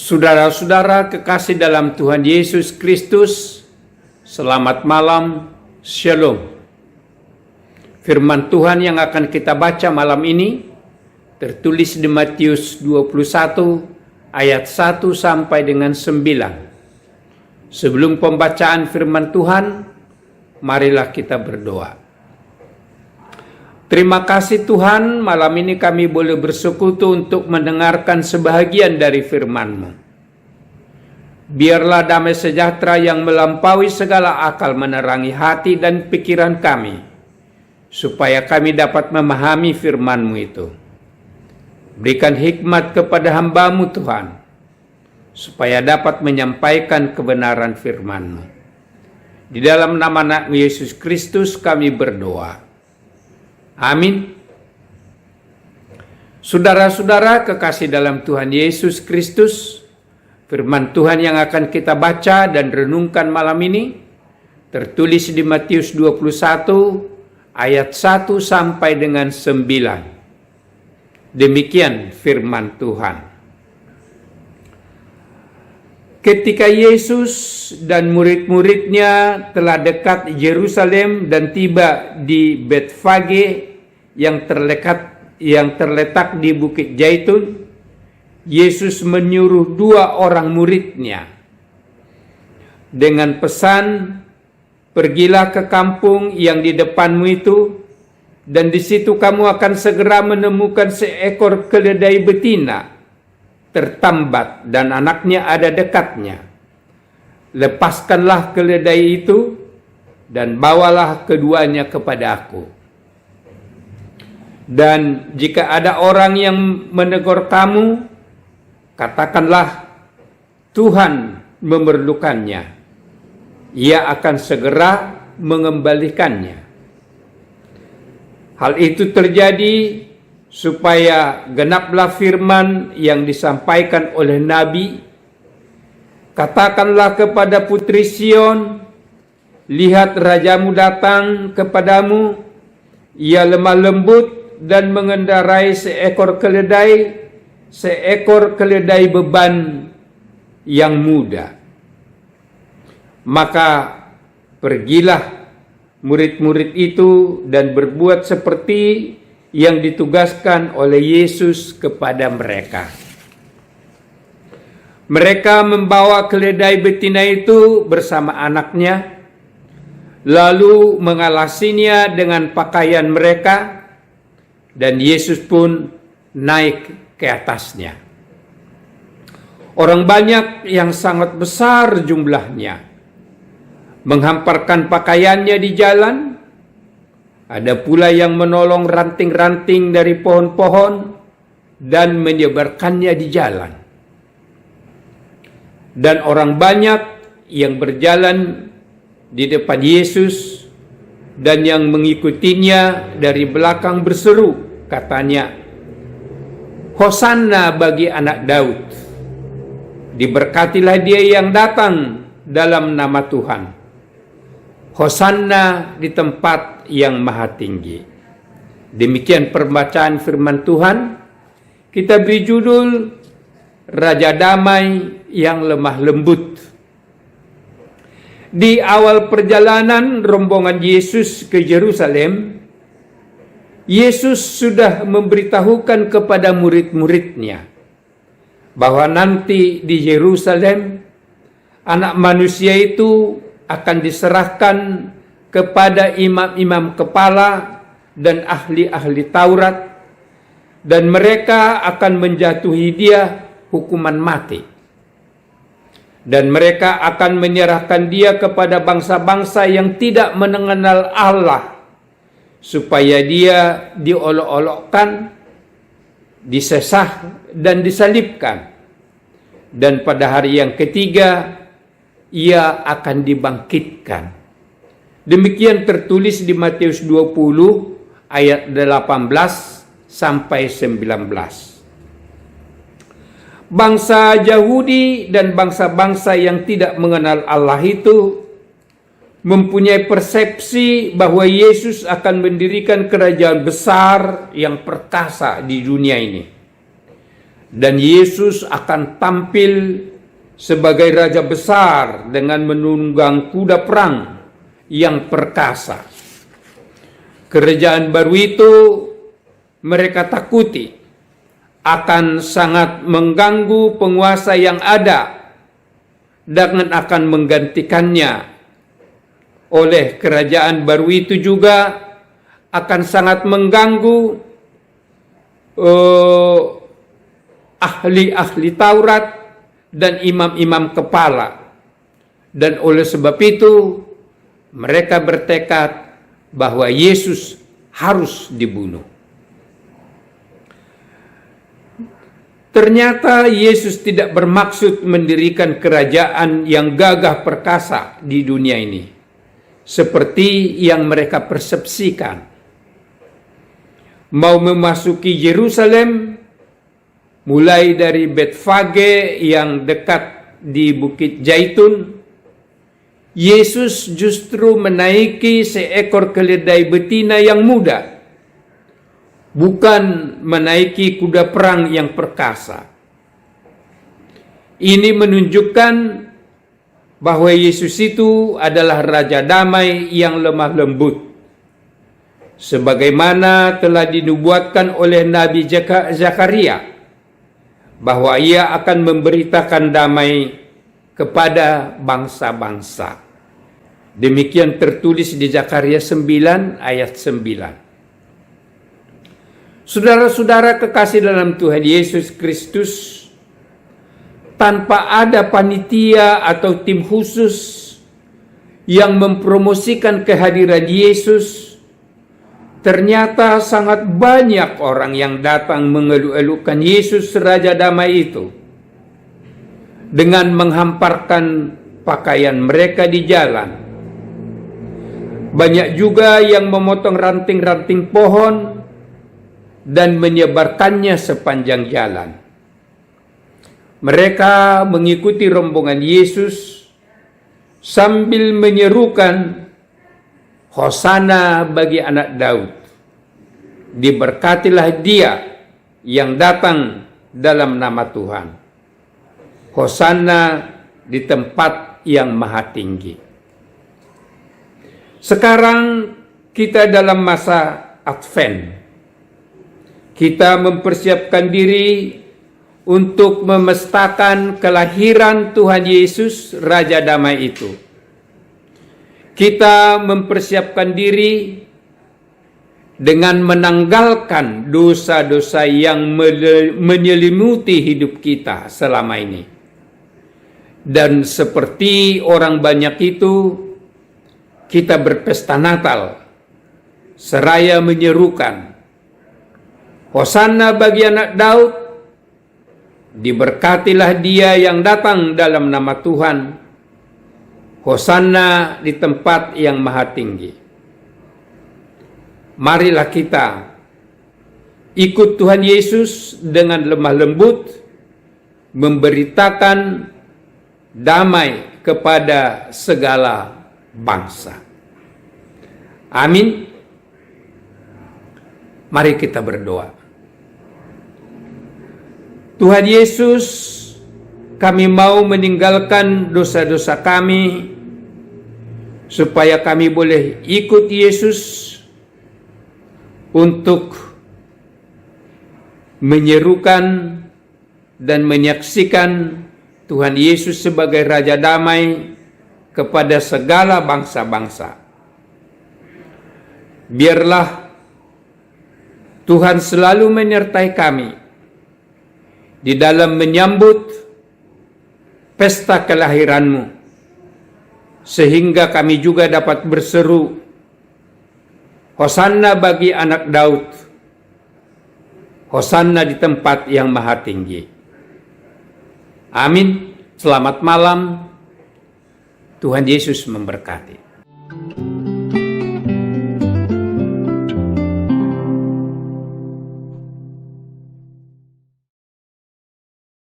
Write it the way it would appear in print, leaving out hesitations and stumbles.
Saudara-saudara kekasih dalam Tuhan Yesus Kristus, selamat malam, Shalom. Firman Tuhan yang akan kita baca malam ini tertulis di Matius 21 ayat 1 sampai dengan 9. Sebelum pembacaan firman Tuhan, marilah kita berdoa. Terima kasih Tuhan, malam ini kami boleh bersekutu untuk mendengarkan sebahagian dari firman-Mu. Biarlah damai sejahtera yang melampaui segala akal menerangi hati dan pikiran kami, supaya kami dapat memahami firman-Mu itu. Berikan hikmat kepada hamba-Mu Tuhan, supaya dapat menyampaikan kebenaran firman-Mu. Di dalam nama anak-Mu Yesus Kristus kami berdoa. Amin. Saudara-saudara kekasih dalam Tuhan Yesus Kristus, firman Tuhan yang akan kita baca dan renungkan malam ini tertulis di Matius 21 ayat 1 sampai dengan 9. Demikian firman Tuhan. Ketika Yesus dan murid-muridnya telah dekat Yerusalem dan tiba di Betfage yang terletak di Bukit Zaitun, Yesus menyuruh 2 orang muridnya dengan pesan, "Pergilah ke kampung yang di depanmu itu, dan di situ kamu akan segera menemukan seekor keledai betina tertambat dan anaknya ada dekatnya. Lepaskanlah keledai itu dan bawalah keduanya kepada aku. Dan jika ada orang yang menegur kamu, katakanlah, Tuhan memerlukannya. Ia akan segera mengembalikannya." Hal itu terjadi supaya genaplah firman yang disampaikan oleh Nabi, "Katakanlah kepada putri Sion, lihat rajamu datang kepadamu, ia lemah lembut dan mengendarai seekor keledai beban yang muda." Maka pergilah murid-murid itu dan berbuat seperti yang ditugaskan oleh Yesus kepada mereka. Mereka membawa keledai betina itu bersama anaknya, lalu mengalasinya dengan pakaian mereka, dan Yesus pun naik ke atasnya. Orang banyak yang sangat besar jumlahnya menghamparkan pakaiannya di jalan. Ada pula yang menolong ranting-ranting dari pohon-pohon dan menyebarkannya di jalan. Dan orang banyak yang berjalan di depan Yesus dan yang mengikutinya dari belakang berseru, katanya, "Hosanna bagi anak Daud. Diberkatilah dia yang datang dalam nama Tuhan. Hosanna di tempat yang maha tinggi." Demikian pembacaan firman Tuhan. Kita beri judul Raja Damai yang Lemah Lembut. Di awal perjalanan rombongan Yesus ke Yerusalem, Yesus sudah memberitahukan kepada murid-muridnya bahwa nanti di Yerusalem Anak Manusia itu akan diserahkan kepada imam-imam kepala dan ahli-ahli Taurat, dan mereka akan menjatuhi dia hukuman mati. Dan mereka akan menyerahkan dia kepada bangsa-bangsa yang tidak mengenal Allah, supaya dia diolok-olokkan, disesah, dan disalibkan. Dan pada hari yang ketiga, ia akan dibangkitkan. Demikian tertulis di Matius 20 ayat 18 sampai 19. Bangsa Yahudi dan bangsa-bangsa yang tidak mengenal Allah itu mempunyai persepsi bahwa Yesus akan mendirikan kerajaan besar yang perkasa di dunia ini. Dan Yesus akan tampil sebagai raja besar dengan menunggang kuda perang yang perkasa. Kerajaan baru itu mereka takuti akan sangat mengganggu penguasa yang ada dan akan menggantikannya. Oleh kerajaan baru itu juga akan sangat mengganggu ahli-ahli Taurat dan imam-imam kepala. Dan oleh sebab itu mereka bertekad bahwa Yesus harus dibunuh. Ternyata Yesus tidak bermaksud mendirikan kerajaan yang gagah perkasa di dunia ini, seperti yang mereka persepsikan. Mau memasuki Yerusalem, mulai dari Betfage yang dekat di Bukit Zaitun, Yesus justru menaiki seekor keledai betina yang muda, bukan menaiki kuda perang yang perkasa. Ini menunjukkan bahwa Yesus itu adalah Raja Damai yang lemah lembut, sebagaimana telah dinubuatkan oleh Nabi Zakaria, bahwa ia akan memberitakan damai kepada bangsa-bangsa. Demikian tertulis di Zakaria 9 ayat 9. Saudara-saudara kekasih dalam Tuhan Yesus Kristus, tanpa ada panitia atau tim khusus yang mempromosikan kehadiran Yesus, ternyata sangat banyak orang yang datang mengeluh-elukan Yesus Raja Damai itu dengan menghamparkan pakaian mereka di jalan. Banyak juga yang memotong ranting-ranting pohon dan menyebarkannya sepanjang jalan. Mereka mengikuti rombongan Yesus sambil menyerukan, "Hosana bagi anak Daud. Diberkatilah dia yang datang dalam nama Tuhan. Hosana di tempat yang maha tinggi." Sekarang kita dalam masa Advent. Kita mempersiapkan diri untuk memestakan kelahiran Tuhan Yesus Raja Damai itu. Kita mempersiapkan diri dengan menanggalkan dosa-dosa yang menyelimuti hidup kita selama ini. Dan seperti orang banyak itu, kita berpesta Natal seraya menyerukan, "Hosana bagi anak Daud, diberkatilah dia yang datang dalam nama Tuhan. Hosana di tempat yang maha tinggi." Marilah kita ikut Tuhan Yesus dengan lemah lembut, memberitakan damai kepada segala bangsa. Amin. Mari kita berdoa. Tuhan Yesus, kami mau meninggalkan dosa-dosa kami supaya kami boleh ikut Yesus untuk menyerukan dan menyaksikan Tuhan Yesus sebagai Raja Damai kepada segala bangsa-bangsa. Biarlah Tuhan selalu menyertai kami di dalam menyambut pesta kelahiran-Mu, sehingga kami juga dapat berseru, "Hosana bagi anak Daud, Hosana di tempat yang maha tinggi." Amin. Selamat malam. Tuhan Yesus memberkati.